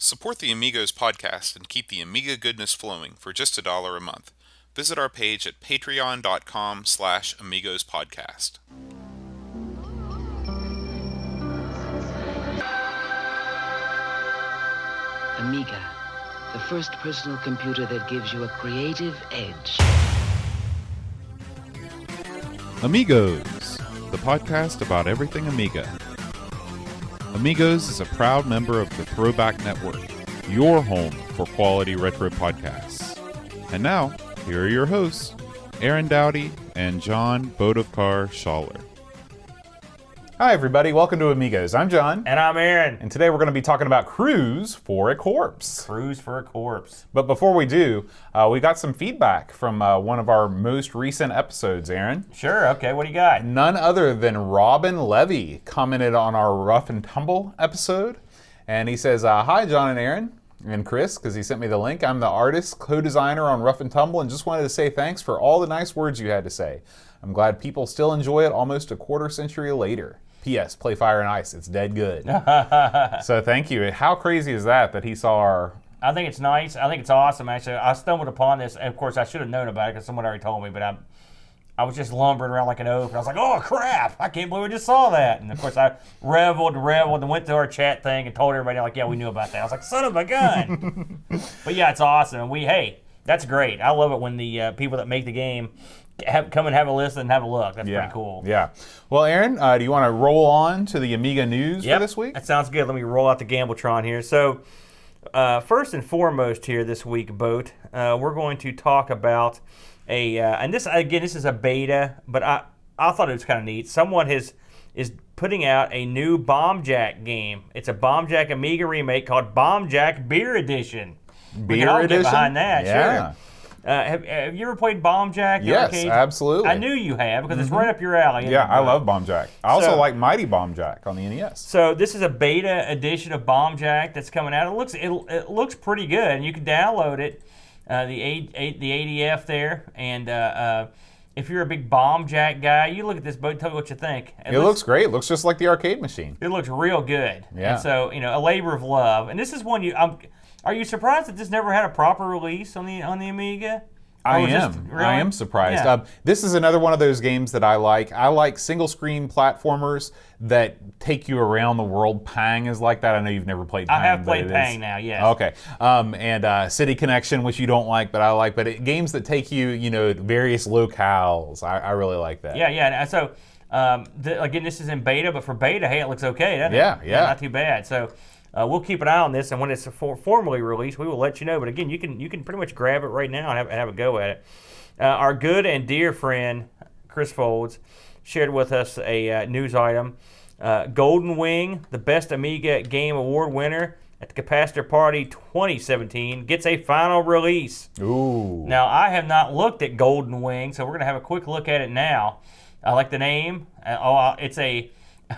Support the Amigos podcast and keep the Amiga goodness flowing for just $1 a month. Visit our page at patreon.com/AmigosPodcast. Amiga, the first personal computer that gives you a creative edge. Amigos, the podcast about everything Amiga. Amigos is a proud member of the Throwback Network, your home for quality retro podcasts. And now, here are your hosts, Aaron Dowdy and John Bodovkar Schaller. Hi everybody, welcome to Amigos. I'm John. And I'm Aaron. And today we're going to be talking about Cruise for a Corpse. Cruise for a Corpse. But before we do, we got some feedback from one of our most recent episodes, Aaron. Sure, okay, what do you got? None other than Robin Levy commented on our Rough and Tumble episode. And he says, hi John and Aaron and Chris, because he sent me the link. I'm the artist, co-designer on Rough and Tumble, and just wanted to say thanks for all the nice words you had to say. I'm glad people still enjoy it almost a quarter century later. P.S. Play Fire and Ice. It's dead good. So thank you. How crazy is that he saw our... I think it's nice. I think it's awesome, actually. I stumbled upon this, and of course I should have known about it because someone already told me, but I was just lumbering around like an oaf, and I was like, oh crap, I can't believe I just saw that. And of course I reveled and went to our chat thing and told everybody, like, yeah, we knew about that. I was like, son of a gun. But yeah, it's awesome. And hey, that's great. I love it when the people that make the game come and have a listen and have a look. That's pretty cool. Yeah. Well, Aaron, do you want to roll on to the Amiga news for this week? That sounds good. Let me roll out the Gambletron here. So, first and foremost here this week, Boat, we're going to talk about and this is a beta, but I thought it was kind of neat. Someone is putting out a new Bomb Jack game. It's a Bomb Jack Amiga remake called Bomb Jack Beer Edition. We can all get behind that, sure. Have you ever played Bomb Jack? Yes, arcade? Absolutely. I knew you have because it's right up your alley. Yeah, I love Bomb Jack. I also like Mighty Bomb Jack on the NES. So this is a beta edition of Bomb Jack that's coming out. It looks pretty good, and you can download it, the ADF there, and if you're a big Bomb Jack guy, you look at this boat, tell me what you think. It looks great. It looks just like the arcade machine. It looks real good. Yeah. And so, a labor of love. And this is one are you surprised that this never had a proper release on the Amiga? I am surprised. Yeah. This is another one of those games that I like. I like single-screen platformers that take you around the world. Pang is like that. I know you've never played Pang. I have played Pang now, yes. Okay. And City Connection, which you don't like, but I like. But games that take you, various locales. I really like that. Yeah. So, again, this is in beta, but for beta, hey, it looks okay, doesn't it? Yeah. Not too bad. So, we'll keep an eye on this, and when it's formally released, we will let you know. But again, you can pretty much grab it right now and have a go at it. Our good and dear friend Chris Folds shared with us a news item. Golden Wing, the Best Amiga Game Award winner at the Capacitor Party 2017, gets a final release. Ooh. Now, I have not looked at Golden Wing, so we're going to have a quick look at it now. I like the name. It's a...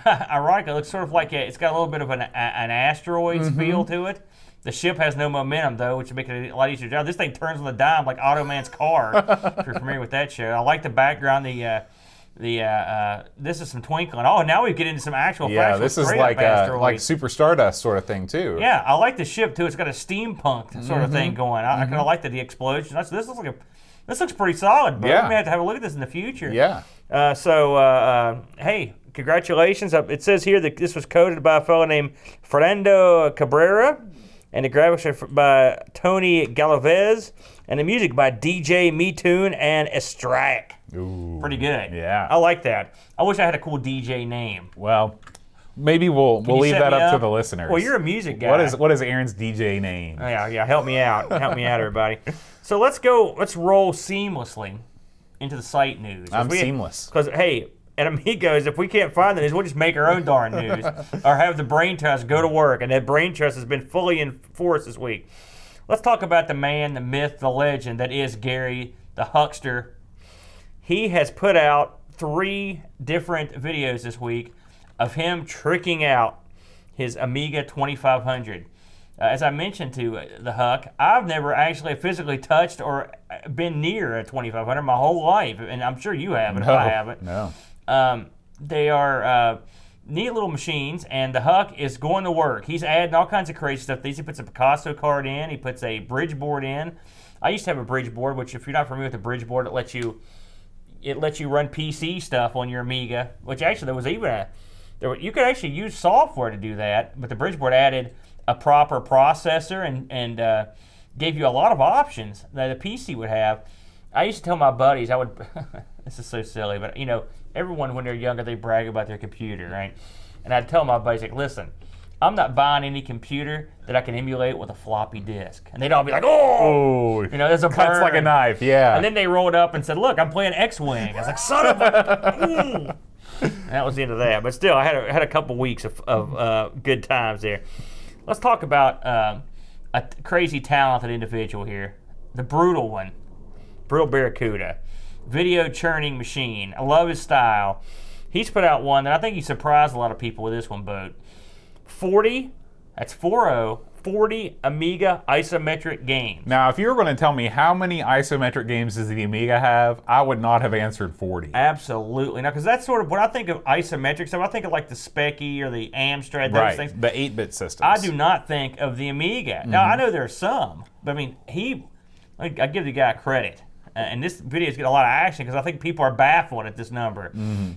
Ironically, it looks sort of like it's got a little bit of an asteroids feel to it. The ship has no momentum, though, which would make it a lot easier to drive. This thing turns on the dime like Automan's car, if you're familiar with that show. I like the background, this is some twinkling. Oh, now we get into some actual factual this is like Super Stardust sort of thing, too. Yeah, I like the ship, too. It's got a steampunk sort of thing going. I kind of like the explosion. This looks pretty solid, but we may have to have a look at this in the future. Yeah. Hey, congratulations. It says here that this was coded by a fellow named Fernando Cabrera, and the graphics are by Tony Galavez, and the music by DJ Metune and Estrak. Ooh. Pretty good. Yeah. I like that. I wish I had a cool DJ name. Well, maybe we'll leave that up to the listeners. Well, you're a music guy. What is Aaron's DJ name? Yeah, help me out. Help me out, everybody. So let's roll seamlessly into the site news. I'm seamless. Because, hey, at Amigos, if we can't find the news, we'll just make our own darn news or have the brain trust go to work. And that brain trust has been fully in force this week. Let's talk about the man, the myth, the legend that is Gary, the huckster. He has put out 3 different videos this week of him tricking out his Amiga 2500. As I mentioned to the Huck, I've never actually physically touched or been near a 2500 my whole life, and I'm sure you haven't. No, I haven't. No. They are neat little machines, and the Huck is going to work. He's adding all kinds of crazy stuff. He puts a Picasso card in. He puts a bridge board in. I used to have a bridge board, which if you're not familiar with the bridge board, it lets you run PC stuff on your Amiga, which actually there was even you could actually use software to do that, but the bridge board added a proper processor and gave you a lot of options that a PC would have. I used to tell my buddies, this is so silly, but everyone when they're younger, they brag about their computer, right? And I'd tell my buddies, like, listen, I'm not buying any computer that I can emulate with a floppy disk. And they'd all be like, oh, there's a Cuts burn. like a knife, yeah. And then they rolled up and said, look, I'm playing X-Wing. I was like, son of a... And that was the end of that. But still, I had a couple weeks of good times there. Let's talk about a crazy talented individual here. The brutal one. Brutal Barracuda. Video churning machine. I love his style. He's put out one that I think he surprised a lot of people with this one, Boat. 40 Amiga isometric games. Now, if you were going to tell me how many isometric games does the Amiga have, I would not have answered 40. Absolutely. Now, because that's sort of, when I think of isometric stuff, I think of like the Speccy or the Amstrad, those things. The 8-bit systems. I do not think of the Amiga. Now, I know there are some, but I mean, I give the guy credit. And this video is getting a lot of action because I think people are baffled at this number.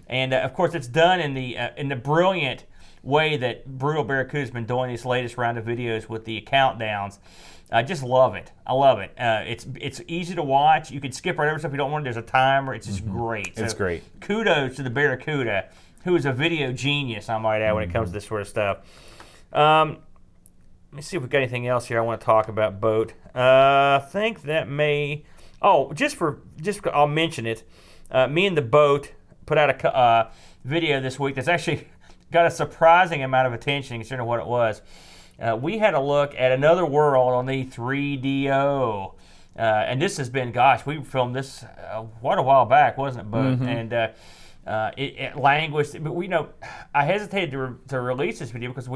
And of course, it's done in the brilliant way that Brutal Barracuda's been doing this latest round of videos with the countdowns. I just love it. I love it. It's easy to watch. You can skip right over stuff you don't want. There's a timer. It's just great. It's great. Kudos to the Barracuda, who is a video genius, I might add, when it comes to this sort of stuff. Let me see if we've got anything else here I want to talk about, Boat. I think that may... Oh, I'll mention it. Me and the Boat put out a video this week that's actually got a surprising amount of attention considering what it was. We had a look at Another World on the 3DO. And this has been, we filmed this quite a while back, wasn't it, Boat? And it languished. But I hesitated to release this video because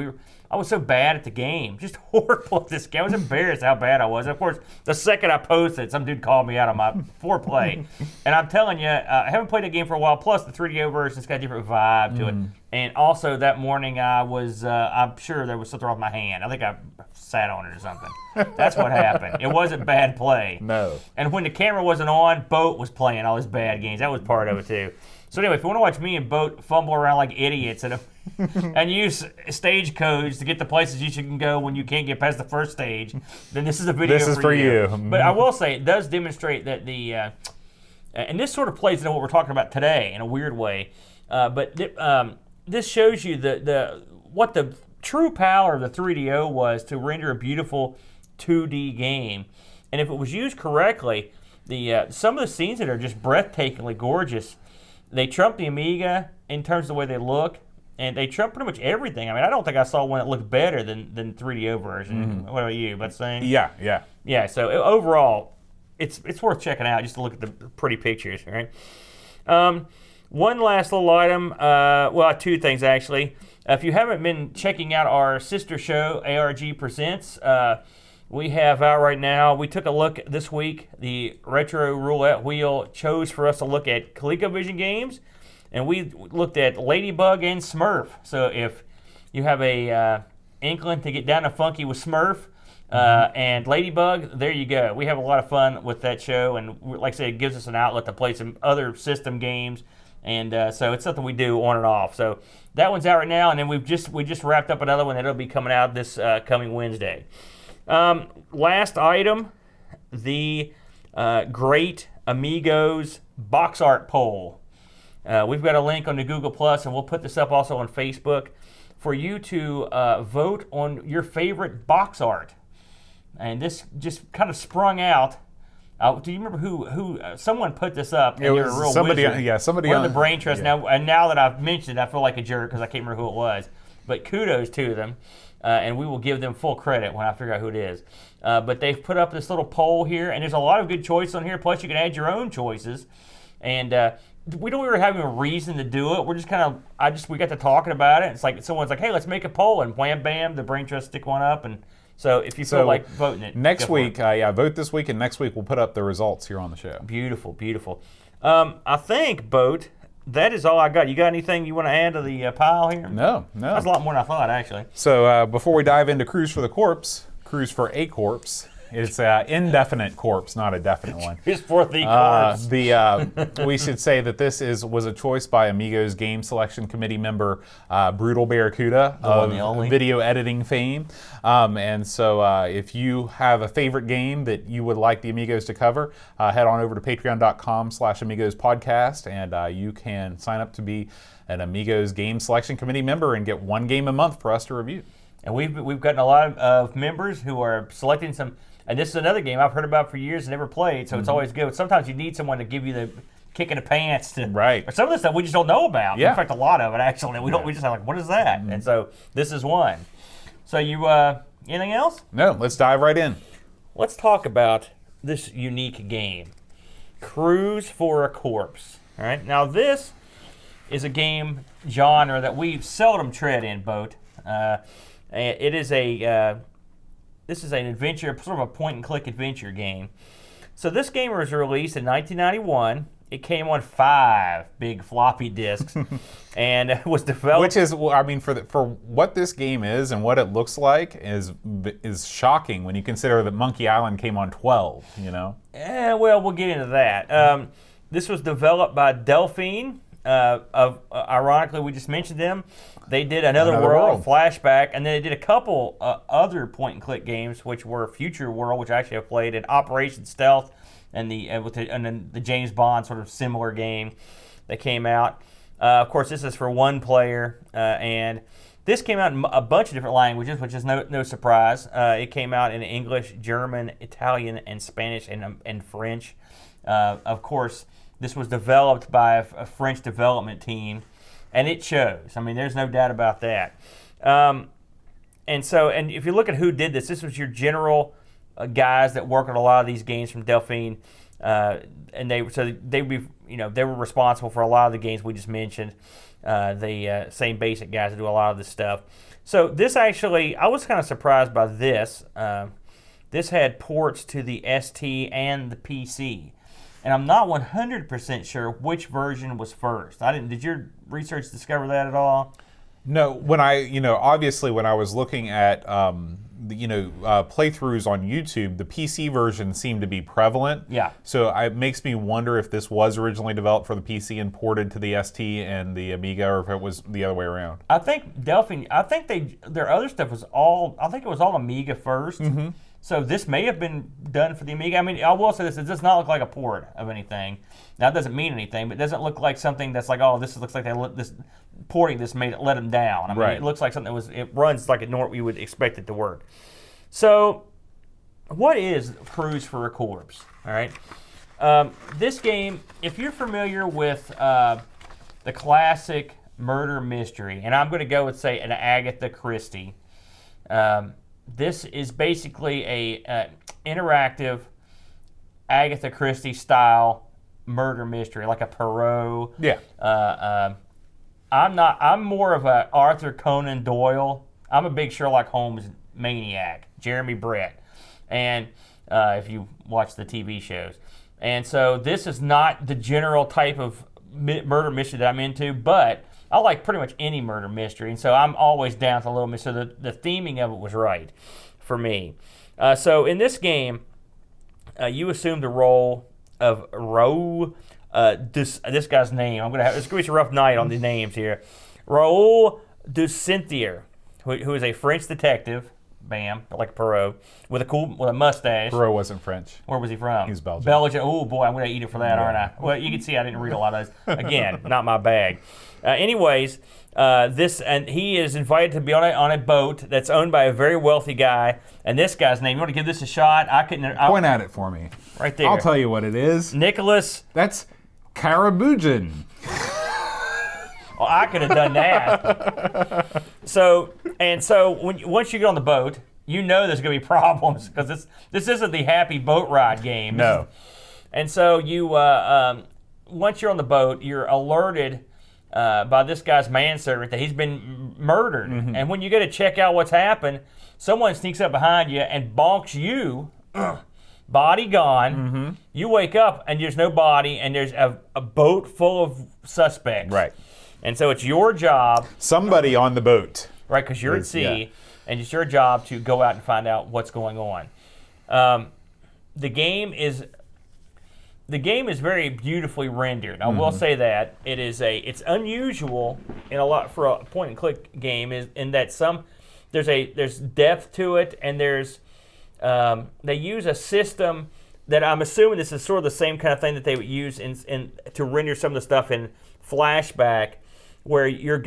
I was so bad at the game, just horrible at this game. I was embarrassed how bad I was. And of course, the second I posted, some dude called me out on my foreplay. And I'm telling you, I haven't played the game for a while. Plus, the 3DO version's got a different vibe to it. And also, that morning, I'm sure there was something wrong with my hand. I think I sat on it or something. That's what happened. It wasn't bad play. No. And when the camera wasn't on, Boat was playing all his bad games. That was part of it, too. So anyway, if you want to watch me and Boat fumble around like idiots and use stage codes to get the places you can go when you can't get past the first stage, then this is a video This is for you. But I will say, it does demonstrate that and this sort of plays into what we're talking about today in a weird way, but this shows you what the true power of the 3DO was to render a beautiful 2D game. And if it was used correctly, some of the scenes that are just breathtakingly gorgeous, they trump the Amiga in terms of the way they look, and they trump pretty much everything. I mean, I don't think I saw one that looked better than 3DO version. What about you? But saying? Yeah. So overall, it's worth checking out just to look at the pretty pictures. Right. One last little item. Two things actually. If you haven't been checking out our sister show, ARG Presents. We have out right now, we took a look this week, the Retro Roulette Wheel chose for us to look at ColecoVision games, and we looked at Ladybug and Smurf. So if you have a inkling to get down to funky with Smurf and Ladybug, there you go. We have a lot of fun with that show, and like I said, it gives us an outlet to play some other system games, and so it's something we do on and off. So that one's out right now, and then we just wrapped up another one that'll be coming out this coming Wednesday. Last item, the Great Amigos box art poll. We've got a link on the Google Plus, and we'll put this up also on Facebook for you to vote on your favorite box art. And this just kind of sprung out. Do you remember who someone put this up? And you're a real somebody. wizard. Yeah, somebody. One of the brain trust. Yeah. Now that I've mentioned it, I feel like a jerk because I can't remember who it was. But kudos to them. And we will give them full credit when I figure out who it is. But they've put up this little poll here, and there's a lot of good choices on here. Plus, you can add your own choices. And we don't really have a reason to do it. We're just we got to talking about it. It's like someone's like, hey, let's make a poll, and wham, bam, the brain trust stick one up. And so if you feel like voting it. Next week, vote this week, and next week we'll put up the results here on the show. Beautiful, beautiful. I think, Boat, that is all I got. You got anything you want to add to the pile here? No. That's a lot more than I thought, actually. So before we dive into Cruise for a Corpse, it's an indefinite corpse, not a definite one. Just for the corpse. We should say that this was a choice by Amigos Game Selection Committee member Brutal Barracuda of video editing fame. And so if you have a favorite game that you would like the Amigos to cover, head on over to patreon.com/Amigos podcast, and you can sign up to be an Amigos Game Selection Committee member and get one game a month for us to review. And we've gotten a lot of members who are selecting some. And this is another game I've heard about for years and never played, so it's always good. Sometimes you need someone to give you the kick in the pants to, right? Or some of the stuff we just don't know about. Yeah. In fact, a lot of it actually we just have like, what is that? And so this is one. So you anything else? No, let's dive right in. Let's talk about this unique game, Cruise for a Corpse. All right. Now this is a game genre that we seldom tread in, Boat. It is this is an adventure, sort of a point-and-click adventure game. So this game was released in 1991. It came on 5 big floppy disks, and it was developed. Which is, I mean, for what this game is and what it looks like is shocking when you consider that Monkey Island came on 12. You know. Well, we'll get into that. This was developed by Delphine. Ironically, we just mentioned them. They did Another World, Flashback, and then they did a couple other point-and-click games, which were Future World, which I actually have played, and Operation Stealth, and then the James Bond sort of similar game that came out. Of course, this is for one player, and this came out in a bunch of different languages, which is no surprise. It came out in English, German, Italian, and Spanish, and French. Of course, this was developed by a French development team, and it shows. I mean, there's no doubt about that. And if you look at who did this, this was your general guys that work on a lot of these games from Delphine, and they were responsible for a lot of the games we just mentioned. The same basic guys that do a lot of this stuff. So this actually, I was kind of surprised by this. This had ports to the ST and the PC. And I'm not 100% sure which version was first. Did your research discover that at all? No, obviously when I was looking at, playthroughs on YouTube, the PC version seemed to be prevalent. Yeah. So it makes me wonder if this was originally developed for the PC and ported to the ST and the Amiga, or if it was the other way around. I think Delphine, their other stuff was all Amiga first. Mm-hmm. So this may have been done for the Amiga. I mean, I will say this, it does not look like a port of anything. Now, it doesn't mean anything, but it doesn't look like something that's like, oh, this looks like porting this let them down. I mean, It looks like something it runs like you would expect it to work. So, what is Cruise for a Corpse? All right. This game, if you're familiar with the classic murder mystery, and I'm going to go with, say, an Agatha Christie, this is basically a interactive Agatha Christie style murder mystery, like a Poirot. Yeah. I'm more of a Arthur Conan Doyle. I'm a big Sherlock Holmes maniac, Jeremy Brett, and if you watch the TV shows. And so this is not the general type of murder mystery that I'm into, but I like pretty much any murder mystery, and so I'm always down to a little mystery. So the theming of it was right for me. So in this game, you assume the role of Raoul. This guy's name. It's going to be a rough night on the names here. Raoul de Saint-Cyr, who is a French detective. Bam, like Poirot, with a mustache. Poirot wasn't French. Where was he from? He was Belgian. Belgian. Oh boy, I'm going to eat it for that, aren't I? Well, you can see I didn't read a lot of those. Again, not my bag. Anyways, he is invited to be on a boat that's owned by a very wealthy guy. And this guy's name, you want to give this a shot? Point at it for me. Right there. I'll tell you what it is. Nicholas. That's Karabujan. Oh, I could have done that. Once you get on the boat, you know there's going to be problems because this isn't the happy boat ride game. No. And so you, once you're on the boat, you're alerted by this guy's manservant that he's been murdered. Mm-hmm. And when you go to check out what's happened, someone sneaks up behind you and bonks you body gone. You wake up and there's no body, and there's a boat full of suspects. Right. And so it's your job, Somebody on the boat. right? Because you're at sea, Yeah. and it's your job to go out and find out what's going on. The game is very beautifully rendered. I will say that it's unusual in a lot for a point and click game is in that there's depth to it, and they use a system that I'm assuming this is sort of the same kind of thing that they would use in to render some of the stuff in flashback, where your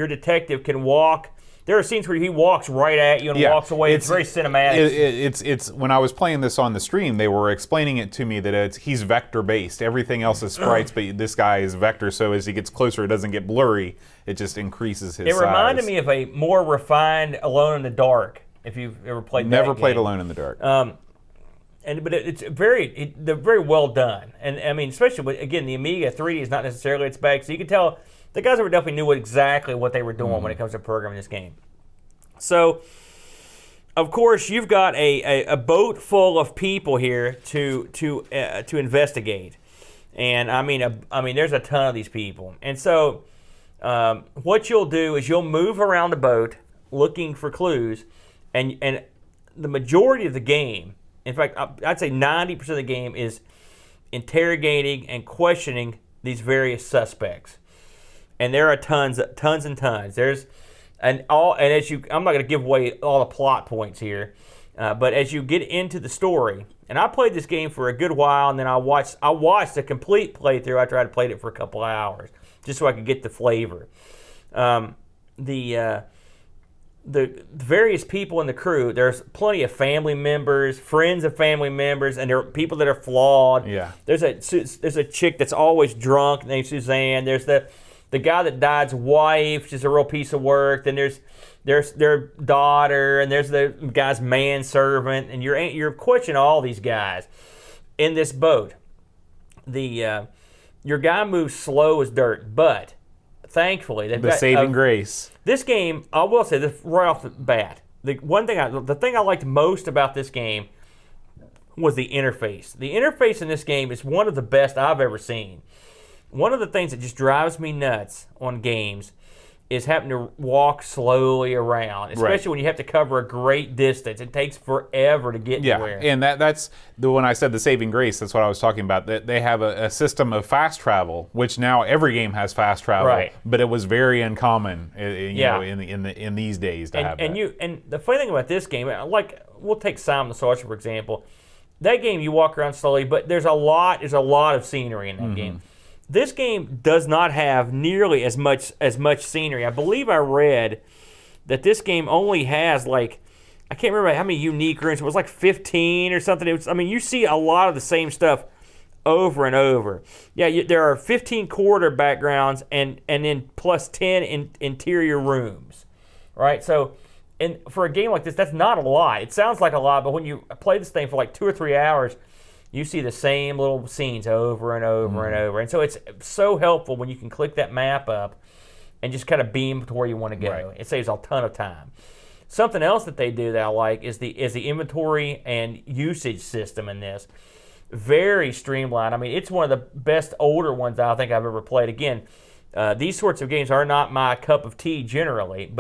detective can walk. There are scenes where he walks right at you and walks away. It's very cinematic. It's when I was playing this on the stream, they were explaining it to me that he's vector based. Everything else is sprites, but this guy is vector. So as he gets closer, it doesn't get blurry. It just increases his size. It reminded me of a more refined Alone in the Dark. If you've ever played that Never played game. Alone in the Dark. They're very well done, and I mean, especially with, again, the Amiga 3D is not necessarily its bag, so you can tell the guys over definitely knew exactly what they were doing when it comes to programming this game. So, of course, you've got a boat full of people here to investigate, and I mean, there's a ton of these people, and so what you'll do is you'll move around the boat looking for clues, and the majority of the game, in fact, I'd say 90% of the game is interrogating and questioning these various suspects. And there are tons and tons. I'm not going to give away all the plot points here, but as you get into the story, and I played this game for a good while, and then I watched a complete playthrough after I'd played it for a couple of hours, just so I could get the flavor. The various people in the crew, there's plenty of family members, friends of family members, and there are people that are flawed. Yeah. There's a chick that's always drunk named Suzanne. There's the guy that died's wife, she's a real piece of work. Then there's their daughter, and there's the guy's manservant, and you're questioning all these guys in this boat. Your guy moves slow as dirt, but thankfully they've got saving grace. This game, I will say this right off the bat. The thing I liked most about this game was the interface. The interface in this game is one of the best I've ever seen. One of the things that just drives me nuts on games is having to walk slowly around, especially when you have to cover a great distance. It takes forever to get anywhere. And that's when I said the saving grace, that's what I was talking about. That they have a system of fast travel, which now every game has fast travel. Right. But it was very uncommon, in these days to have that. And the funny thing about this game, like we'll take Simon the Sorcerer for example. That game you walk around slowly, but there's a lot of scenery in that game. This game does not have nearly as much scenery. I believe I read that this game only has I can't remember how many unique rooms. It was like 15 or something. You see a lot of the same stuff over and over. Yeah, there are 15 corridor backgrounds and then plus 10 interior rooms, right? So, and for a game like this, that's not a lot. It sounds like a lot, but when you play this thing for like 2 or 3 hours, you see the same little scenes over and over and over. And so it's so helpful when you can click that map up and just kind of beam to where you want to go. Right. It saves a ton of time. Something else that they do that I like is the inventory and usage system in this. Very streamlined. I mean, it's one of the best older ones I think I've ever played. Again, these sorts of games are not my cup of tea generally,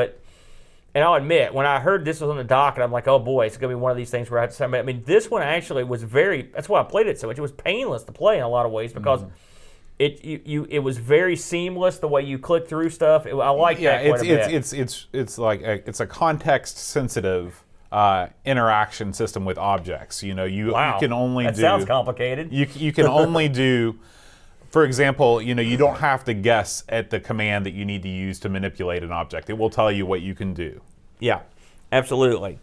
and I'll admit, when I heard this was on the docket, I'm like, oh boy, it's going to be one of these things where I have to say, I mean, this one actually was that's why I played it so much. It was painless to play in a lot of ways because it was very seamless the way you click through stuff. I like that quite a bit. It's like it's a context sensitive interaction system with objects. You can only that sounds complicated. You can only do. For example, you don't have to guess at the command that you need to use to manipulate an object. It will tell you what you can do. Yeah, absolutely.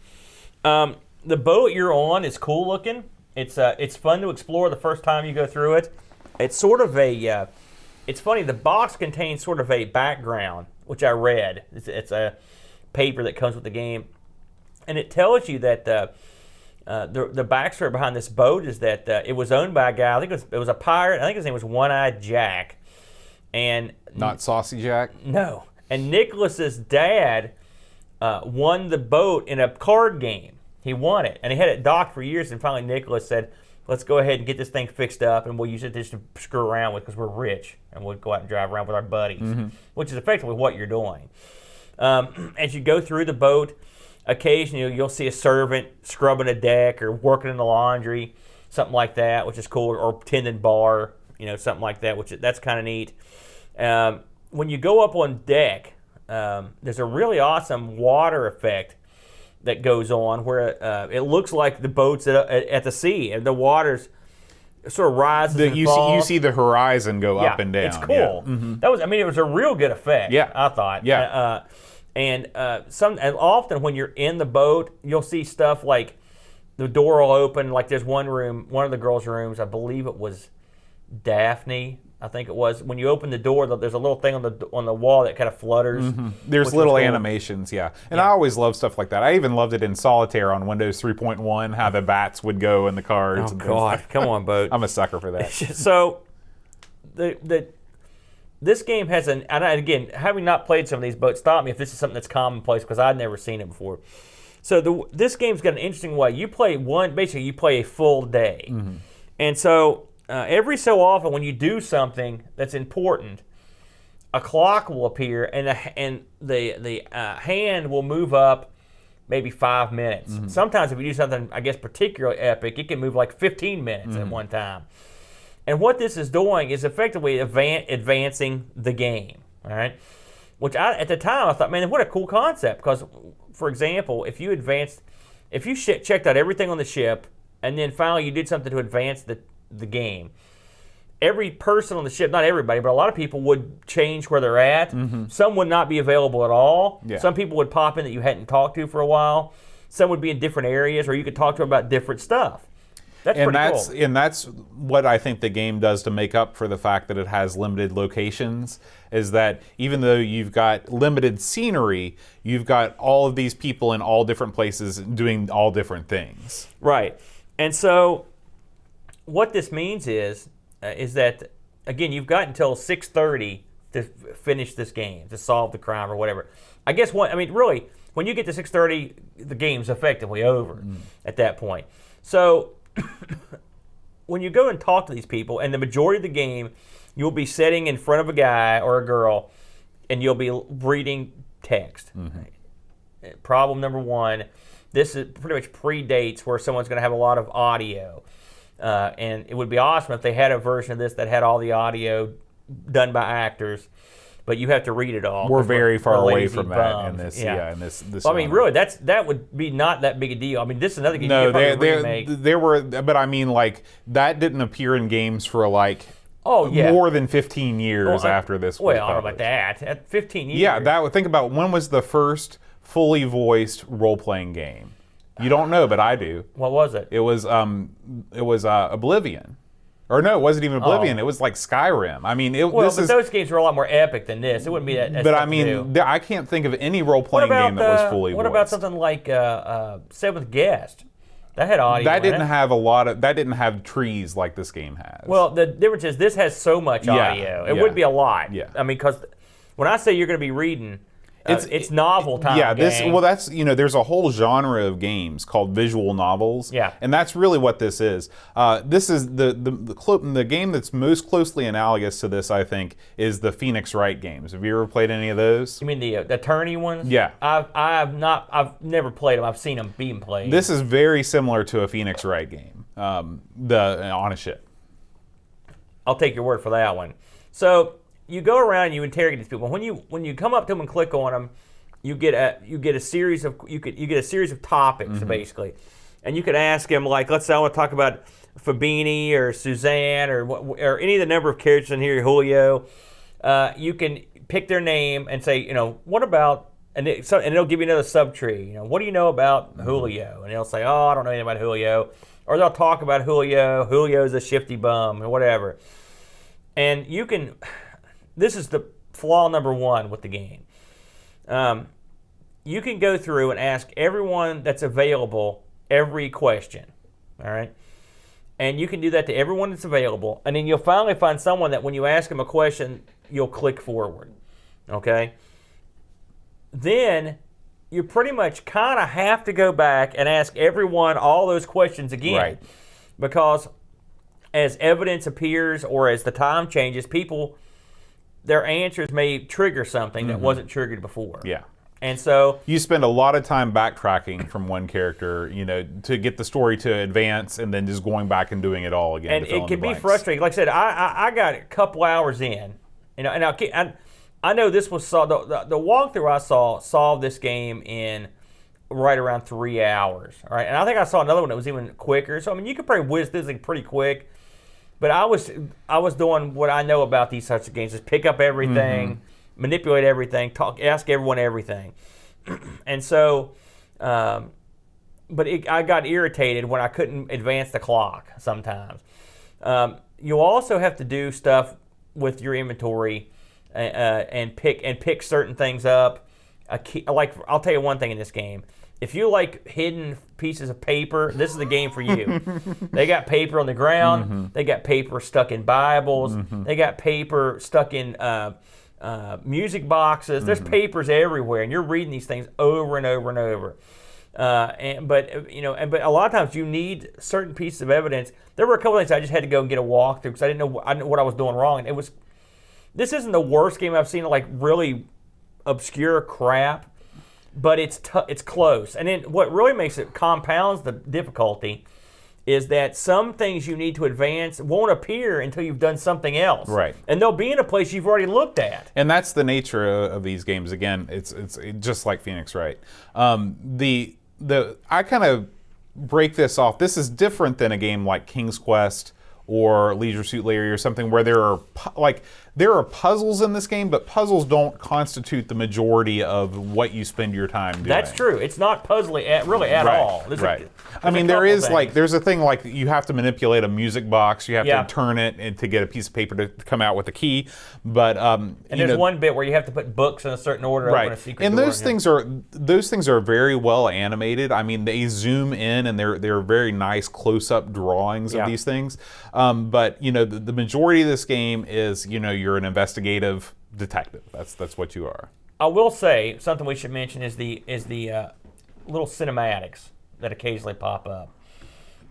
The boat you're on is cool looking. It's fun to explore the first time you go through it. It's sort of it's funny, the box contains sort of a background, which I read. It's a paper that comes with the game. And it tells you that the backstory behind this boat is that it was owned by a guy. I think it was a pirate. I think his name was One-Eyed Jack. And not Saucy Jack? No. And Nicholas's dad won the boat in a card game. he won it, and he had it docked for years. And finally, Nicholas said, "Let's go ahead and get this thing fixed up, and we'll use it just to screw around with because we're rich, and we'll go out and drive around with our buddies," which is effectively what you're doing. As you go through the boat, occasionally you'll see a servant scrubbing a deck or working in the laundry, something like that, which is cool, or tending bar, something like that, that's kind of neat. When you go up on deck, there's a really awesome water effect that goes on where it looks like the boat's at the sea, and the water's sort of rises and falls. You see the horizon go up and down. It's cool. Yeah. It was a real good effect. Yeah, I thought. Yeah. And often when you're in the boat, you'll see stuff like the door will open. Like there's one room, one of the girls' rooms, I believe it was Daphne. I think it was. When you open the door, there's a little thing on the wall that kind of flutters. There's little animations, yeah. And I always love stuff like that. I even loved it in Solitaire on Windows 3.1, how the bats would go in the cards. Oh, and God. Come on, boat. I'm a sucker for that. So, this game has and again, having not played some of these, boats, stop me if this is something that's commonplace because I'd never seen it before. So this game's got an interesting way. You play a full day. And so every so often when you do something that's important, a clock will appear and the hand will move up maybe 5 minutes. Sometimes if you do something, I guess, particularly epic, it can move like 15 minutes at one time. And what this is doing is effectively advancing the game, all right? Which at the time I thought, man, what a cool concept. Because, for example, if you checked out everything on the ship, and then finally you did something to advance the game, every person on the ship, not everybody, but a lot of people would change where they're at. Some would not be available at all. Yeah. Some people would pop in that you hadn't talked to for a while. Some would be in different areas, or you could talk to them about different stuff. That's pretty cool. And that's what I think the game does to make up for the fact that it has limited locations, is that even though you've got limited scenery, you've got all of these people in all different places doing all different things. Right. And so what this means is that, again, you've got until 6:30 to finish this game, to solve the crime or whatever. I guess really, when you get to 6:30, the game's effectively over at that point. So when you go and talk to these people, and the majority of the game, you'll be sitting in front of a guy or a girl, and you'll be reading text. Problem number one, this is pretty much predates where someone's going to have a lot of audio. And it would be awesome if they had a version of this that had all the audio done by actors, but you have to read it all. We're very far away from that bums. in this. Yeah. In this. Well, I mean, really, that would be not that big a deal. I mean, this is another game No, you could probably remake. there were, but I mean, like that didn't appear in games for like yeah. more than 15 years after this. Well, I don't know about that. At 15 years. Yeah, think about when was the first fully voiced role-playing game? You don't know, but I do. What was it? It was Oblivion. Or no, it wasn't even Oblivion. It was like Skyrim. I mean, those games were a lot more epic than this. It wouldn't be that. But I mean, I can't think of any role-playing game that was fully voiced. What about something like Seventh Guest? That had audio. That didn't have that didn't have trees like this game has. Well, the difference is this has so much audio. It would be a lot. Yeah. I mean, because when I say you're going to be reading, it's novel time. Yeah, gang. that's there's a whole genre of games called visual novels. Yeah. And that's really what this is. This is the game that's most closely analogous to this, I think, is the Phoenix Wright games. Have you ever played any of those? You mean the attorney ones? Yeah. I've never played them. I've seen them being played. This is very similar to a Phoenix Wright game. On a ship. I'll take your word for that one. So you go around and you interrogate these people. When you come up to them and click on them, you get a series of topics basically, and you could ask them, like, let's say I want to talk about Fabini or Suzanne or any of the number of characters in here, Julio. You can pick their name and say, what about, and it'll give you another subtree. What do you know about Julio? And they'll say, oh, I don't know anything about Julio. Or they'll talk about Julio. Julio's a shifty bum or whatever. And you can. This is the flaw number one with the game. You can go through and ask everyone that's available every question, all right? And you can do that to everyone that's available, and then you'll finally find someone that when you ask them a question, you'll click forward, okay? Then you pretty much kind of have to go back and ask everyone all those questions again. Right. Because as evidence appears or as the time changes, their answers may trigger something that wasn't triggered before. Yeah. And so You spend a lot of time backtracking from one character, to get the story to advance, and then just going back and doing it all again. and to fill it in can the be blanks. frustrating. Like I said, I got a couple hours in, and I know this was the walkthrough I saw solved this game in right around 3 hours. All right, and I think I saw another one that was even quicker. So I mean, you could probably whiz this thing pretty quick. But I was doing what I know about these types of games: is pick up everything, manipulate everything, ask everyone everything, and so. I got irritated when I couldn't advance the clock sometimes. You also have to do stuff with your inventory and pick certain things up. Like I'll tell you one thing in this game: if you like hidden pieces of paper, this is the game for you. They got paper on the ground. They got paper stuck in Bibles. They got paper stuck in music boxes. There's papers everywhere, and you're reading these things over and over and over. But a lot of times you need certain pieces of evidence. There were a couple things I just had to go and get a walkthrough because I didn't know what I was doing wrong. And this isn't the worst game I've seen, like really obscure crap, but it's close. And then what really makes it compounds the difficulty is that some things you need to advance won't appear until you've done something else. Right. And they'll be in a place you've already looked at. And that's the nature of these games. Again, it's just like Phoenix Wright. I kind of break this off. This is different than a game like King's Quest or Leisure Suit Larry or something where there are puzzles in this game, but puzzles don't constitute the majority of what you spend your time doing. That's true. It's not puzzly at all. Right. There's a thing like you have to manipulate a music box. You have Yeah. to turn it and to get a piece of paper to come out with a key. But And there's one bit where you have to put books in a certain order to open a secret and door. those things are very well animated. I mean, they zoom in and they're very nice close-up drawings of these things. But the majority of this game is you're an investigative detective. That's what you are. I will say something we should mention is the little cinematics that occasionally pop up.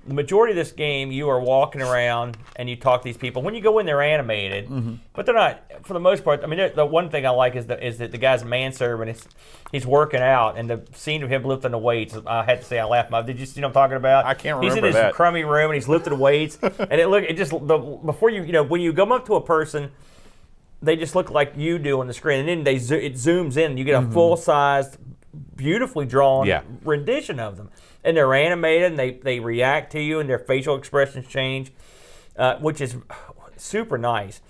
The majority of this game, you are walking around and you talk to these people. When you go in, they're animated, but they're not, for the most part. I mean, the one thing I like is that the guy's manservant. He's working out, and the scene of him lifting the weights. I had to say, I laughed. Did you see what I'm talking about? I can't He's remember in his that. crummy room and he's lifting weights, and before when you come up to a person, they just look like you do on the screen, and then it zooms in, and you get a full-sized, beautifully drawn rendition of them. And they're animated, and they react to you, and their facial expressions change, which is super nice.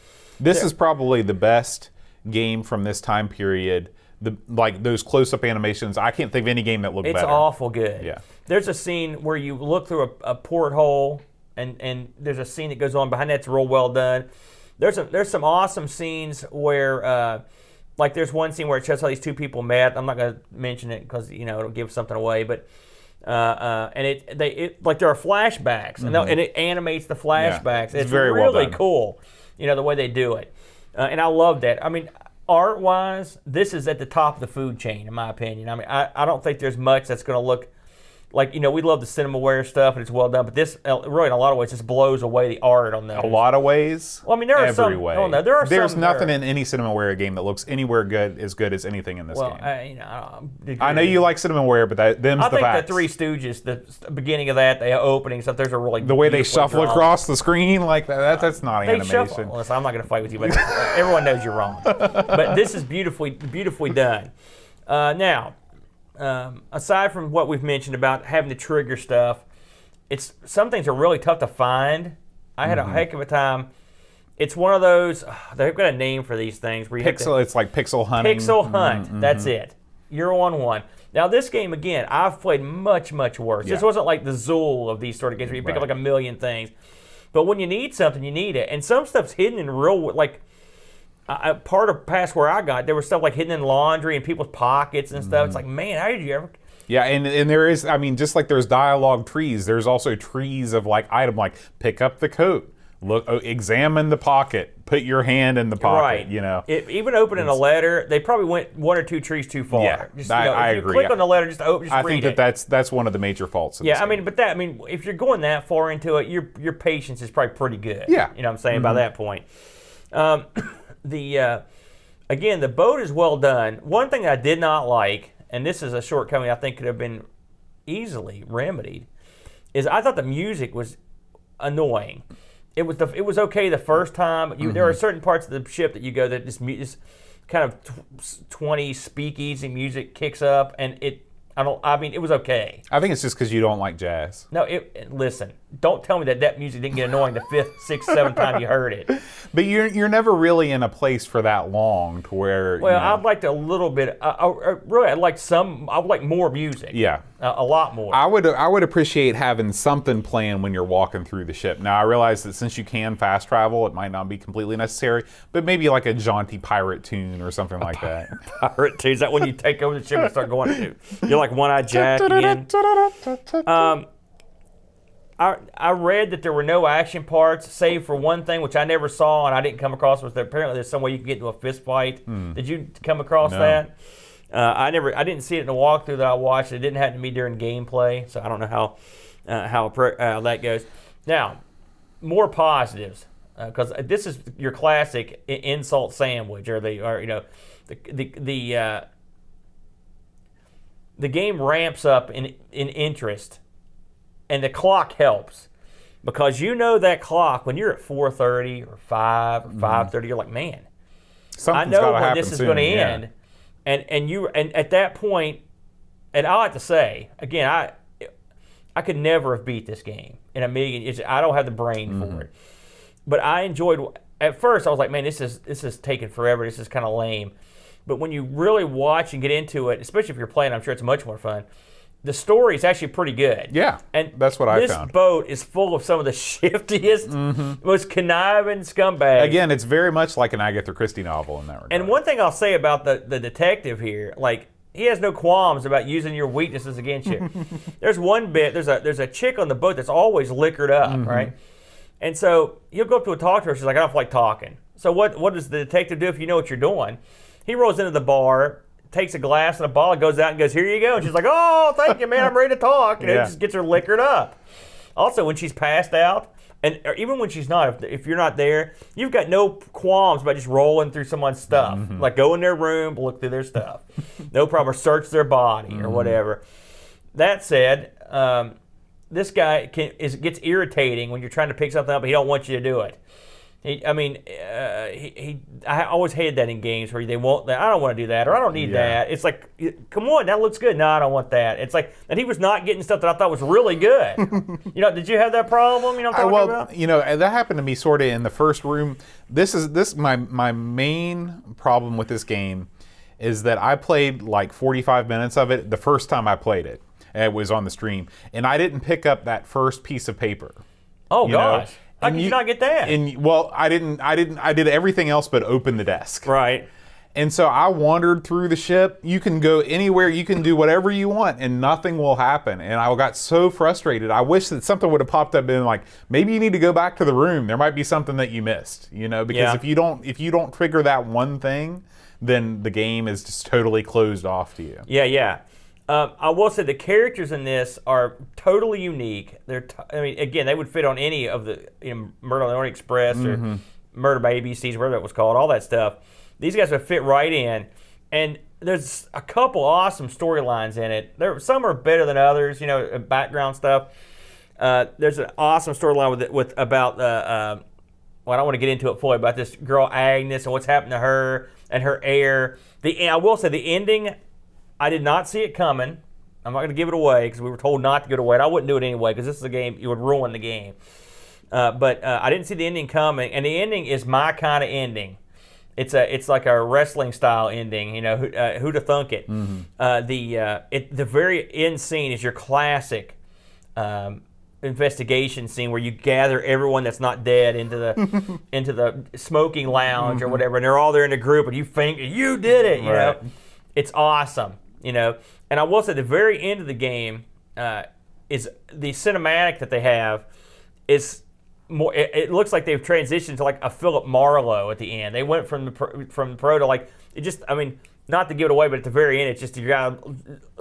This is probably the best game from this time period. Those close-up animations, I can't think of any game that looked better. It's awful good. Yeah. There's a scene where you look through a porthole, and there's a scene that goes on behind that's real well done. There's some awesome scenes where, there's one scene where it shows how these two people met. I'm not going to mention it because it'll give something away, but. There are flashbacks, and it animates the flashbacks. Yeah, it's very really well done. cool, the way they do it, and I love that. I mean, art-wise, this is at the top of the food chain, in my opinion. I mean, I don't think there's much that's going to look like, we love the Cinemaware stuff, and it's well done, but this, really, in a lot of ways, just blows away the art on those. A lot of ways. Well, I mean, there are every some. way. Oh, no, there are There's some nothing there. in any Cinemaware game that looks anywhere good as anything in this game. I know you like Cinemaware, but them's I the think facts. the Three Stooges, the beginning of that, the opening stuff, there's a really The way they beautifully shuffle drawn. across the screen like that's not They animation. shuffle. Listen, I'm not going to fight with you, but everyone knows you're wrong. But this is beautifully done. Now, aside from what we've mentioned about having to trigger stuff, some things are really tough to find. I had a heck of a time. It's one of those. They've got a name for these things. Where you It's like pixel hunting. Pixel hunt. That's it. You're on one. Now this game again, I've played much worse. This wasn't like the Zool of these sort of games where you pick up like a million things. But when you need something, you need it. And some stuff's hidden in real part of past where I got, there was stuff like hidden in laundry and people's pockets and stuff. It's like, man, how did you ever? Yeah, and there is, I mean, just like there's dialogue trees, there's also trees of item like pick up the coat, examine the pocket, put your hand in the pocket, Right. you know. Even opening a letter, they probably went one or two trees too far. Yeah, Just, I if you agree. click on the letter, just read I think it. that's one of the major faults. Of Yeah, this I game. mean, if you're going that far into it, your patience is probably pretty good. Yeah. You know what I'm saying by that point. Again, the boat is well done. One thing I did not like, and this is a shortcoming I think could have been easily remedied, is I thought the music was annoying. It was okay the first time. There are certain parts of the ship that you go that this kind of 20 speakeasy music kicks up, and it was okay. I think it's just because you don't like jazz. No, listen. Don't tell me that music didn't get annoying the fifth, sixth, seventh time you heard it. But you're never really in a place for that long to where. Well, you know, I'd like a little bit. Really, I'd like more music. Yeah. A lot more. I would appreciate having something playing when you're walking through the ship. Now I realize that since you can fast travel, it might not be completely necessary, but maybe like a jaunty pirate tune or something like that. Pirate tune. Is that when you take over the ship and start going to? You're like One-Eyed Jack again. I read that there were no action parts, save for one thing, which I never saw and I didn't come across. Was that apparently there's some way you can get into a fist fight? Did you come across that? I didn't see it in the walkthrough that I watched. It didn't happen to me during gameplay, so I don't know how that goes. Now, more positives, because this is your classic insult sandwich, or the game ramps up in interest. And the clock helps, because that clock when you're at 4:30 or 5 or 5:30, you're like, man, Something's I know gotta when happen this is soon, going to yeah. end. And at that point, and I have to say again, I could never have beat this game in Amiga. I don't have the brain for it, but I enjoyed. At first, I was like, man, this is taking forever. This is kind of lame. But when you really watch and get into it, especially if you're playing, I'm sure it's much more fun. The story is actually pretty good. Yeah, and that's what I found. This boat is full of some of the shiftiest, most conniving scumbags. Again, it's very much like an Agatha Christie novel in that regard. And one thing I'll say about the detective here, like, he has no qualms about using your weaknesses against you. There's one bit, there's a chick on the boat that's always liquored up, right? And so he'll go up to a talk to her. She's like, I don't feel like talking. So what does the detective do if you know what you're doing? He rolls into the bar, takes a glass and a bottle, goes out and goes, here you go. And she's like, oh, thank you, man, I'm ready to talk. And it just gets her liquored up. Also, when she's passed out, and even when she's not, if you're not there, you've got no qualms about just rolling through someone's stuff. Like, go in their room, look through their stuff. No problem. Or search their body or whatever. That said, this guy gets irritating when you're trying to pick something up, but he don't want you to do it. I always hated that in games where they won't. I don't want to do that, or I don't need that. It's like, come on, that looks good. No, I don't want that. It's like, and he was not getting stuff that I thought was really good. Did you have that problem? You know what I'm talking about? That happened to me sort of in the first room. My main problem with this game is that I played like 45 minutes of it the first time I played it. It was on the stream, and I didn't pick up that first piece of paper. Oh gosh. How did you not get that? I did everything else but open the desk. Right. And so I wandered through the ship. You can go anywhere, you can do whatever you want, and nothing will happen. And I got so frustrated. I wish that something would have popped up and been like, maybe you need to go back to the room. There might be something that you missed, because if you don't trigger that one thing, then the game is just totally closed off to you. Yeah. I will say the characters in this are totally unique. Again, they would fit on any of the Murder on the Orient Express or Murder by ABCs, whatever that was called, all that stuff. These guys would fit right in. And there's a couple awesome storylines in it. Some are better than others, background stuff. There's an awesome storyline about I don't want to get into it fully, about this girl Agnes and what's happened to her and her heir. I will say the ending, I did not see it coming. I'm not going to give it away because we were told not to give it away. And I wouldn't do it anyway because this is a game, you would ruin the game. But I didn't see the ending coming. And the ending is my kind of ending. It's like a wrestling style ending, who'da thunk it. The very end scene is your classic investigation scene where you gather everyone that's not dead into the smoking lounge or whatever, and they're all there in a group, and you think you did it. You know, it's awesome. And I will say the very end of the game is the cinematic that they have is more. It looks like they've transitioned to like a Philip Marlowe at the end. They went from the pro to like it just. I mean, not to give it away, but at the very end, it's just you guy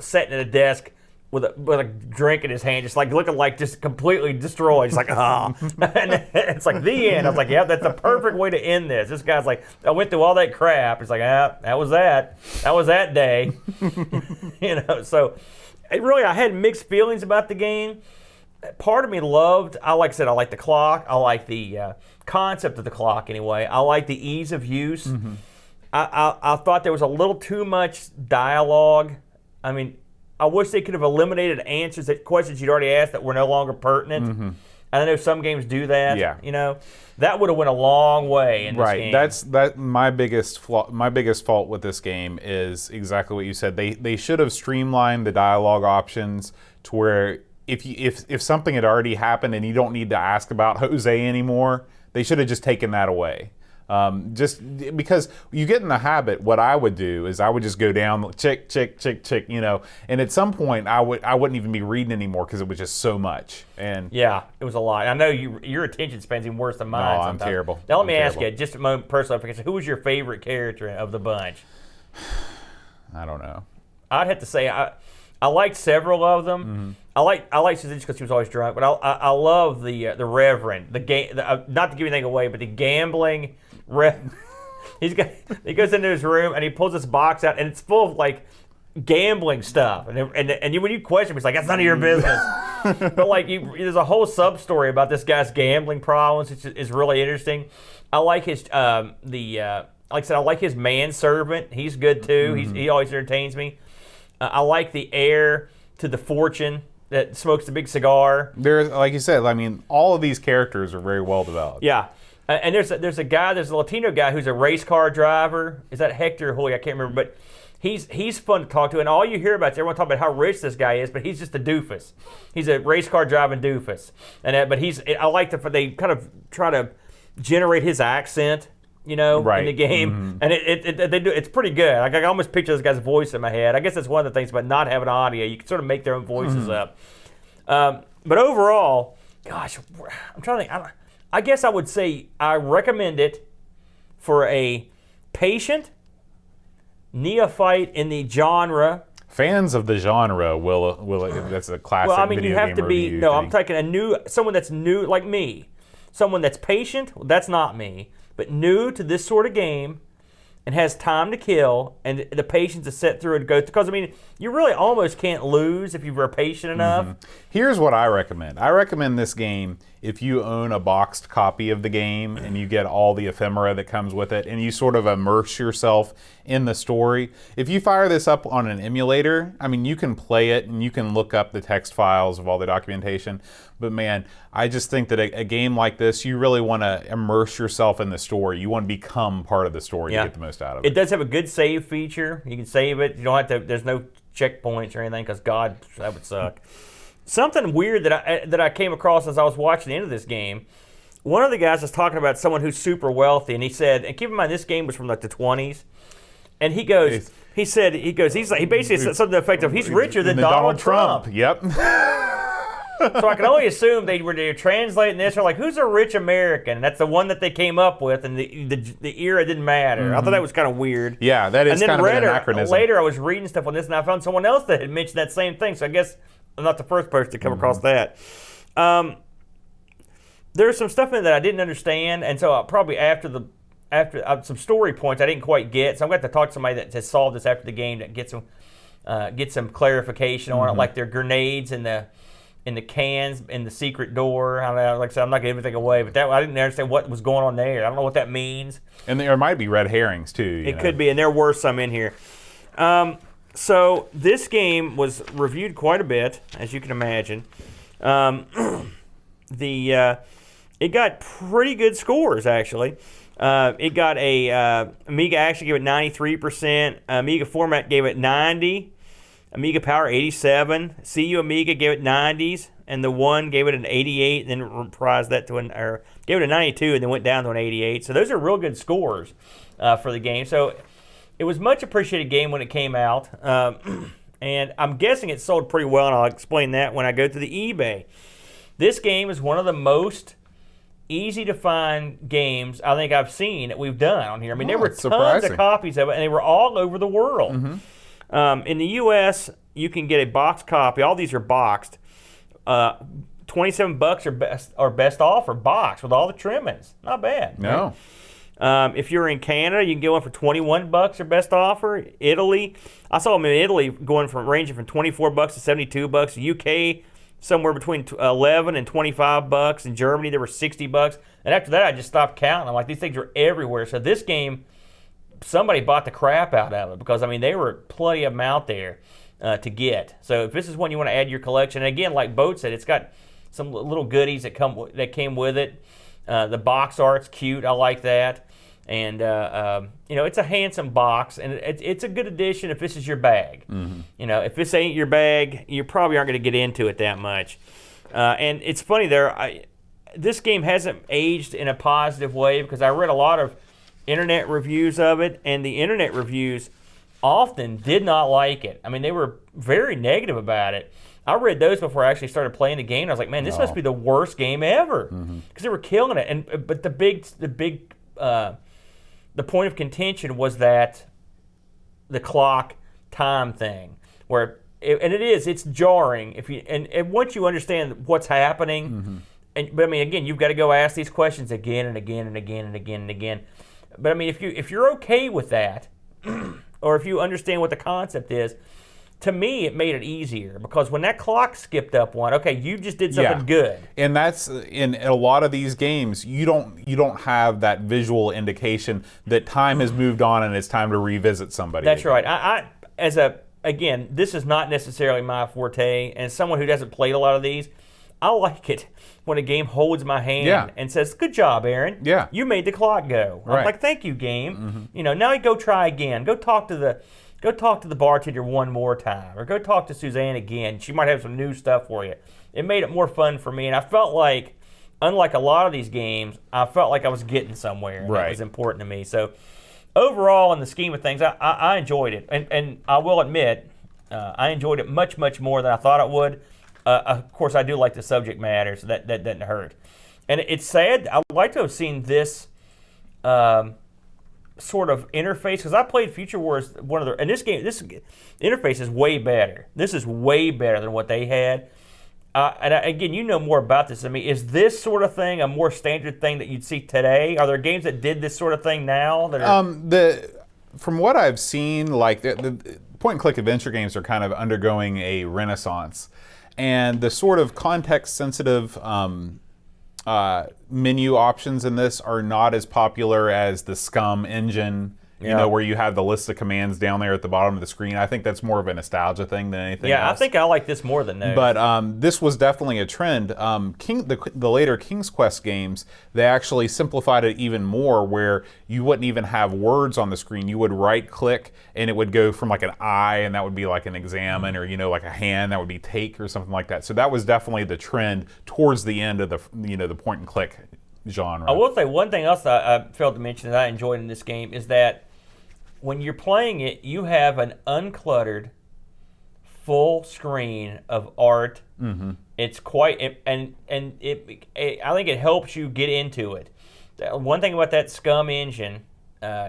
sitting at a desk with a drink in his hand, just like looking like just completely destroyed. It's like, and it's like the end. I was like, yeah, that's the perfect way to end this. This guy's like, I went through all that crap. It's like, that was that day. So it really, I had mixed feelings about the game. Part of me loved, like I said, I like the clock. I like the concept of the clock anyway. I like the ease of use. Mm-hmm. I thought there was a little too much dialogue. I mean, I wish they could have eliminated answers to questions you'd already asked that were no longer pertinent. Mm-hmm. And I know some games do that. Yeah. That would have went a long way in this game. That's my biggest fault with this game is exactly what you said. They should have streamlined the dialogue options to where if something had already happened and you don't need to ask about Jose anymore, they should have just taken that away. Just because you get in the habit, what I would do is I would just go down, check, and at some point I wouldn't even be reading anymore because it was just so much. And yeah, it was a lot. I know your attention span's even worse than mine. No, I'm terrible. Now let me ask you, just a moment, personal application. Who was your favorite character of the bunch? I don't know. I'd have to say I liked several of them. Mm-hmm. I like Susan because she was always drunk, but I love the Reverend, not to give anything away, but the gambling. He goes into his room and he pulls this box out and it's full of like gambling stuff and when you question him, he's like, that's none of your business. But like there's a whole sub story about this guy's gambling problems, which is really interesting. I like his like I said, I like his manservant. He's good too. Mm-hmm. He always entertains me. I like the heir to the fortune that smokes the big cigar. There's, like you said, I mean, all of these characters are very well developed. Yeah. And there's a Latino guy who's a race car driver. Is that Hector or Julio? I can't remember, but he's fun to talk to. And all you hear about is everyone talking about how rich this guy is, but he's just a doofus. He's a race car driving doofus. And I like they kind of try to generate his accent, right. in the game, mm-hmm. and they do. It's pretty good. Like, I almost picture this guy's voice in my head. I guess that's one of the things about not having audio. You can sort of make their own voices mm-hmm. up. But overall, gosh, I'm trying to think. I guess I would say I recommend it for a patient neophyte in the genre. Fans of the genre will that's a classic. Well, I mean, video you have game to be. review No, thing. I'm taking someone that's new, like me. Someone that's patient. Well, that's not me, but new to this sort of game, and has time to kill, and the patience to sit through and go. Because I mean, you really almost can't lose if you were patient enough. Mm-hmm. Here's what I recommend. I recommend this game if you own a boxed copy of the game and you get all the ephemera that comes with it and you sort of immerse yourself in the story. If you fire this up on an emulator, I mean, you can play it and you can look up the text files of all the documentation. But man, I just think that a game like this, you really want to immerse yourself in the story. You want to become part of the story to get the most out of it. It does have a good save feature. You can save it. You don't have to. There's no checkpoints or anything because God, that would suck. Something weird that I came across as I was watching the end of this game. One of the guys was talking about someone who's super wealthy, and he said, and keep in mind this game was from like the 20s, and he goes, he basically said something effective. He's richer than Donald Trump. Yep. So I can only assume they were translating this. Or like, who's a rich American? That's the one that they came up with, and the era didn't matter. Mm-hmm. I thought that was kind of weird. Yeah, that is kind of an anachronism. Later, I was reading stuff on this, and I found someone else that had mentioned that same thing. So I guess I'm not the first person to come across that. There's some stuff in it that I didn't understand, and so probably after some story points I didn't quite get. So I'm going to have to talk to somebody that has solved this after the game to get some clarification on it, like their grenades in the cans in the secret door. I don't know, like I said, I'm not going to give anything away, but I didn't understand what was going on there. I don't know what that means. And there might be red herrings too. It could be, and there were some in here. So this game was reviewed quite a bit, as you can imagine. It got pretty good scores, actually. It got Amiga actually gave it 93%. Amiga Format gave it 90. Amiga Power 87. CU Amiga gave it 90s, and the One gave it an 88, and then reprised that gave it a 92, and then went down to an 88. So those are real good scores for the game. So it was a much appreciated game when it came out, and I'm guessing it sold pretty well, and I'll explain that when I go to the eBay. This game is one of the most easy to find games I think I've seen that we've done on here. I mean, there were that's tons surprising. of copies of it, and they were all over the world. In the U.S., you can get a box copy. All these are boxed. $27 or best offer box with all the trimmings. Not bad. No. Right? If you're in Canada, you can get one for $21 or best offer. Italy, I saw them in Italy ranging from $24 to $72. UK, somewhere between 11 and $25. In Germany, there were $60. And after that, I just stopped counting. I'm like, these things are everywhere. So this game, somebody bought the crap out of it because I mean there were plenty of them out there to get. So if this is one you want to add to your collection, and again, like Boat said, it's got some little goodies that came with it. The box art's cute. I like that. And it's a handsome box, and it's a good addition if this is your bag. If this ain't your bag, you probably aren't going to get into it that much. And it's funny this game hasn't aged in a positive way because I read a lot of internet reviews of it, and the internet reviews often did not like it. I mean, they were very negative about it. I read those before I actually started playing the game. And I was like, man, this must be the worst game ever because they were killing it. But the point of contention was that the clock time thing, where it's jarring and once you understand what's happening. But I mean, again, you've got to go ask these questions again and again and again and again and again. But I mean, if you're okay with that, or if you understand what the concept is, to me it made it easier because when that clock skipped up one, okay, you just did something good. And that's in a lot of these games, you don't have that visual indication that time has moved on and it's time to revisit somebody. That's right. Again, this is not necessarily my forte, and as someone who doesn't play a lot of these, I like it when a game holds my hand and says, "Good job, Aaron. Yeah. You made the clock go." Right. I'm like, "Thank you, game." Now you go try again. Go talk to the bartender one more time, or go talk to Suzanne again. She might have some new stuff for you. It made it more fun for me, and I felt like, unlike a lot of these games, I felt like I was getting somewhere. And right. It was important to me. So overall, in the scheme of things, I enjoyed it, and I will admit, I enjoyed it much, much more than I thought it would. Of course, I do like the subject matter, so that doesn't hurt. And it's sad. I'd like to have seen this sort of interface, because I played Future Wars, and this interface is way better. This is way better than what they had. Again, you know more about this than me. Is this sort of thing a more standard thing that you'd see today? Are there games that did this sort of thing now? That are... From what I've seen, like the point-and-click adventure games are kind of undergoing a renaissance. And the sort of context-sensitive menu options in this are not as popular as the SCUM engine, where you have the list of commands down there at the bottom of the screen. I think that's more of a nostalgia thing than anything else. Yeah, I think I like this more than those. But this was definitely a trend. The later King's Quest games, they actually simplified it even more, where you wouldn't even have words on the screen. You would right-click, and it would go from like an eye, and that would be like an examine, or like a hand, that would be take, or something like that. So that was definitely the trend towards the end of the point-and-click genre. I will say one thing else I failed to mention that I enjoyed in this game is that when you're playing it, you have an uncluttered, full screen of art. Mm-hmm. It's quite, I think it helps you get into it. One thing about that SCUM engine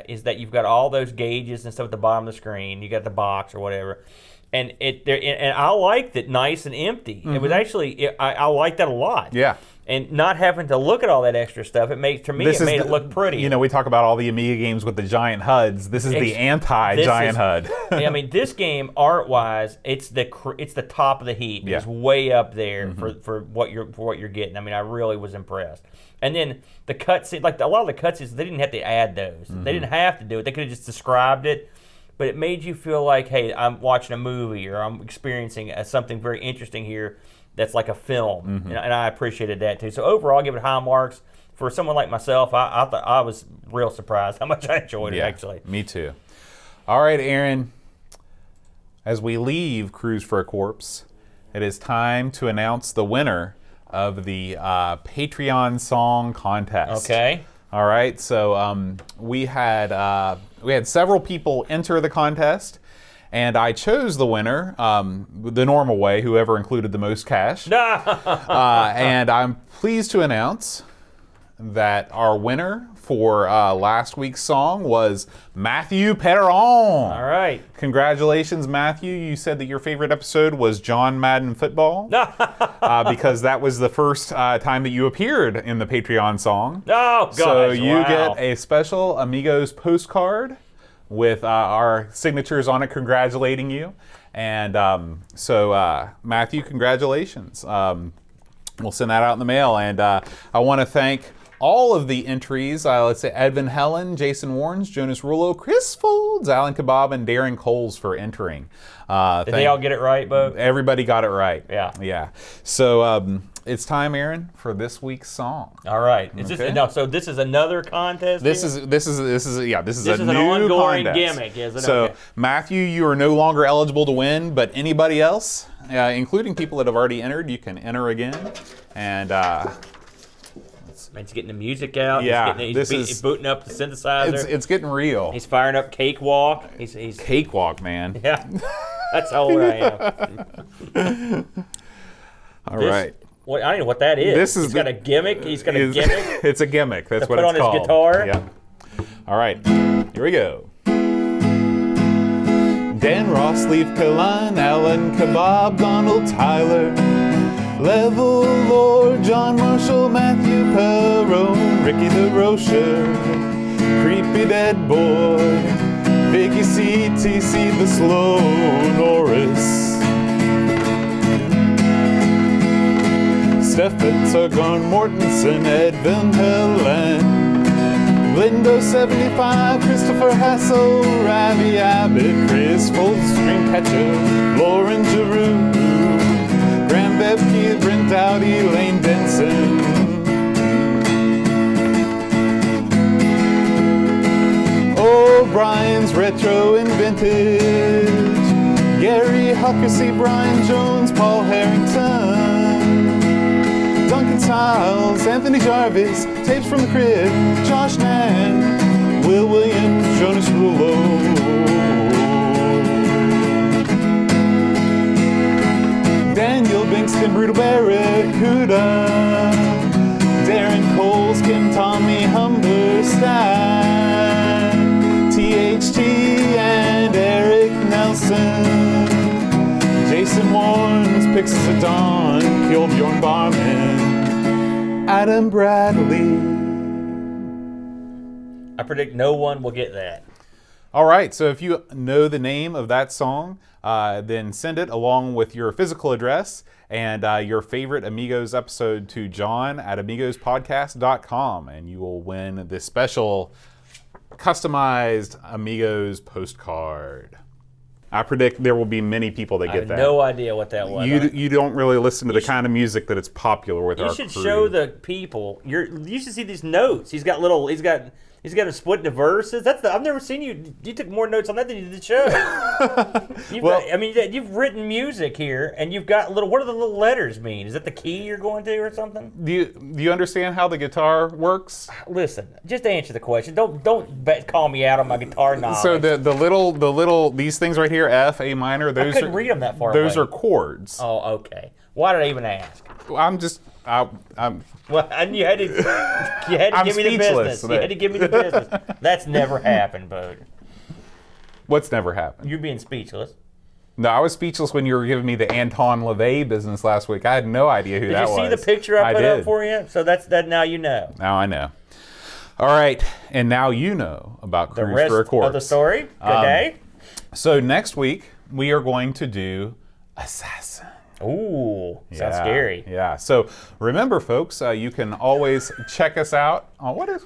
is that you've got all those gauges and stuff at the bottom of the screen. You got the box or whatever, and I liked it nice and empty. Mm-hmm. It was actually, I liked that a lot. Yeah. And not having to look at all that extra stuff, it made it look pretty. We talk about all the Amiga games with the giant HUDs. This is the anti-giant HUD. I mean, this game, art-wise, it's the top of the heap. Yeah. It's way up there for what you're getting. I mean, I really was impressed. And then the cutscenes, like a lot of the cutscenes, they didn't have to add those. Mm-hmm. They didn't have to do it. They could have just described it. But it made you feel like, hey, I'm watching a movie, or I'm experiencing something very interesting here. That's like a film, mm-hmm. and I appreciated that too. So overall, I'll give it high marks. For someone like myself, I thought I was real surprised how much I enjoyed it, actually. Me too. All right, Aaron, as we leave Cruise for a Corpse, it is time to announce the winner of the Patreon song contest. Okay. All right, so we had several people enter the contest. And I chose the winner the normal way, whoever included the most cash. And I'm pleased to announce that our winner for last week's song was Matthew Perron. All right. Congratulations, Matthew. You said that your favorite episode was John Madden Football because that was the first time that you appeared in the Patreon song. Oh, gosh. So you wow. get a special Amigos postcard with our signatures on it congratulating you. And so, Matthew, congratulations. We'll send that out in the mail. And I want to thank all of the entries. Let's say Edvin Helen, Jason Warrens, Jonas Rulo, Chris Folds, Alan Kebab, and Darren Coles for entering. Did they all get it right, Bo? Everybody got it right. Yeah. Yeah. So it's time, Aaron, for this week's song. All right. Okay. So this is another contest. This is a an new ongoing contest. gimmick, is it? So Okay. Matthew, you are no longer eligible to win, but anybody else, including people that have already entered, you can enter again. And He's getting the music out. Yeah, He's booting up the synthesizer. it's getting real. He's firing up Cakewalk. He's Cakewalk, man. yeah. That's how old I am. All right. What I don't know what that is. This is He's got a gimmick. He's got a gimmick. It's a gimmick. That's To what put it's on his called. guitar? Yeah. All right. Here we go. Dan Ross, Leaf Kalan, Alan Kebab, Donald Tyler, Level Lord, John Marshall, Matthew Perron, Ricky the Rocher, Creepy Dead Boy, Vicky CTC, the Slow Norris, Stefan Sargon Mortensen, Edvin Helen, Lindo 75, Christopher Hassel, Ravi Abbott, Chris Folds, Dreamcatcher, Lauren Giroux, Graham Bebke, Brent Dowdy, Lane Denson. O'Brien's Retro and Vintage, Gary Huckasey, Brian Jones, Paul Harrington, Duncan Stiles, Anthony Jarvis, Tapes from the Crib, Josh Nan, Will Williams, Jonas Rulo, Daniel Bingston, Brutal Barracuda, Darren Coles, Kim Tommy, Humberstad, THT, and Eric Nelson, Jason Warrens, Pixels at Dawn, Kilbjorn Barman, Adam Bradley. I predict no one will get that. All right, so if you know the name of that song, then send it along with your physical address and your favorite Amigos episode to John at amigospodcast.com, and you will win this special customized Amigos postcard. I predict there will be many people that I get have that. no idea what that was. You don't really listen to the kind of music that it's popular with our You crew. should show the people. You should see these notes. He's got them split into verses. I've never seen you. You took more notes on that than you did the show. You've written music here, and you've got little. What do the little letters mean? Is that the key you're going to, or something? Do you understand how the guitar works? Listen, just answer the question. Don't call me out on my guitar knowledge. So the little these things right here, F, A minor, those couldn't are read them that far Those away. are chords. Oh, okay. Why did I even ask? I'm Well, and you had to I'm give me the speechless business. You today. had to give me the business. That's never happened, Bud. What's never happened? You're being speechless. No, I was speechless when you were giving me the Anton LaVey business last week. I had no idea who Did that you was. see the picture I put did. up for you? So that's that. Now you know. Now I know. All right, and now you know about The Cruise rest for a Corpse. of the story. Good day. So next week we are going to do Assassin. Ooh, sounds scary. Yeah. So remember, folks, you can always check us out on what is.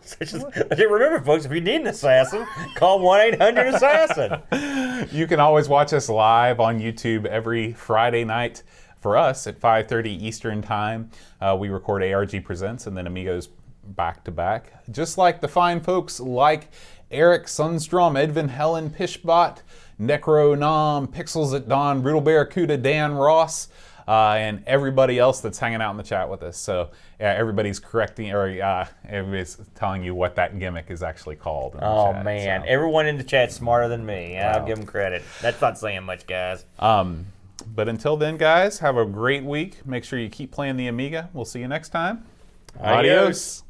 Remember, folks, if you need an assassin, call 1-800-ASSASSIN. You can always watch us live on YouTube every Friday night for us at 5:30 Eastern Time. We record ARG Presents and then Amigos back to back. Just like the fine folks like Eric Sundstrom, Edvin Helen, Pishbot, Necro Nom, Pixels at Dawn, Brutal Barracuda, Dan Ross, and everybody else that's hanging out in the chat with us. So everybody's correcting, or everybody's telling you what that gimmick is actually called. In the Oh, chat, man. so. Everyone in the chat's smarter than me. I'll Wow. give them credit. That's not saying much, guys. But until then, guys, have a great week. Make sure you keep playing the Amiga. We'll see you next time. Adios.